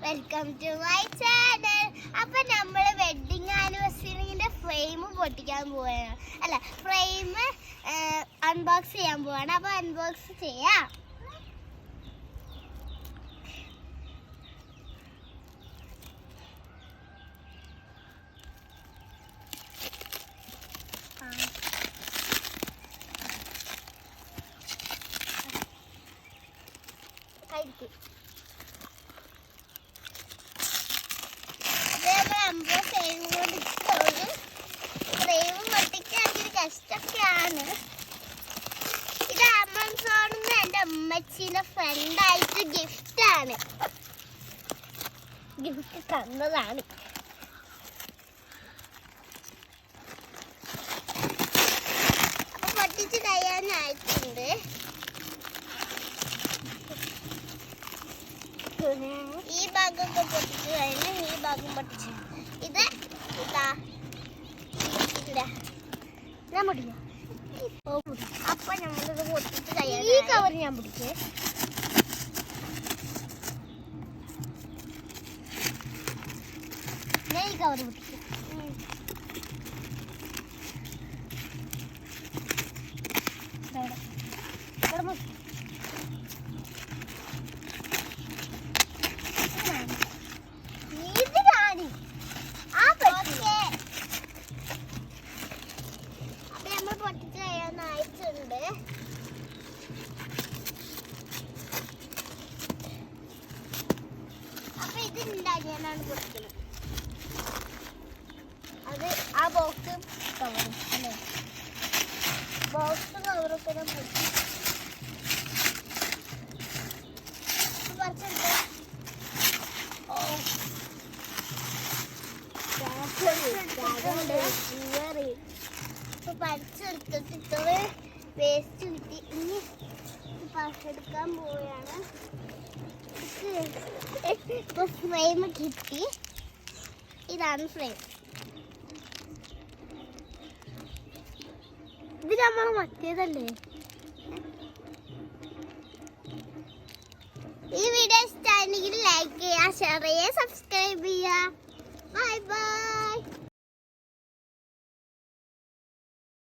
Welcome to my channel. അപ്പൊ നമ്മള് wedding ആനിവേഴ്സറിന്റെ frame പൊട്ടിക്കാൻ പോവാണ്. അല്ല, ഫ്രെയിം അൺബോക്സ് ചെയ്യാൻ പോവാണ്. അപ്പൊ അൺബോക്സ് ചെയ്യാം. കഷ്ടൊക്കെയാണ്. ഇത് ആമസോണിൽ എന്റെ അമ്മച്ചിന്റെ ഫ്രണ്ടായിട്ട് ഗിഫ്റ്റ് തന്നതാണ്. അപ്പൊ പൊട്ടിച്ച് കഴിയാനായിട്ടുണ്ട്. ഈ ഭാഗമൊക്കെ പൊട്ടിച്ച് കഴിഞ്ഞ് ഈ ഭാഗം പൊട്ടിച്ച് ഇത് ഇതാ ഞാൻ പൊട്ടിക്കാം. അപ്പൊ നമ്മളിത് പൊട്ടിച്ച് കഴിയാൻ ഈ കവർ ഞാൻ പിടിച്ചേ. ഞാൻ ഈ കവർ പിടിച്ചു. പൊട്ടിച്ച് കഴിയാനായിട്ടുണ്ട്. അപ്പൊ ഇത് ഉണ്ടാക്കിയാണ് പൊട്ടിക്കുന്നത്. അത് ആ ബോക്സും കവറും അല്ലേ, ബോക്സും കവറൊക്കെ ഞാൻ പൊട്ടി പഠിച്ചെടുത്തിട്ട് വേസ്റ്റ് കിട്ടി. ഇനി എടുക്കാൻ പോവുകയാണ്. ഇപ്പൊ ഫ്രെയിം കിട്ടി. ഇതാണ് ഫ്രെയിം. ഇത് നമ്മൾ മറ്റേതല്ലേ. ഈ വീഡിയോ ഇഷ്ടമാണെങ്കിൽ ലൈക്ക് ചെയ്യുക, ഷെയർ ചെയ്യുക, സബ്സ്ക്രൈബ് ചെയ്യുക. Bye bye.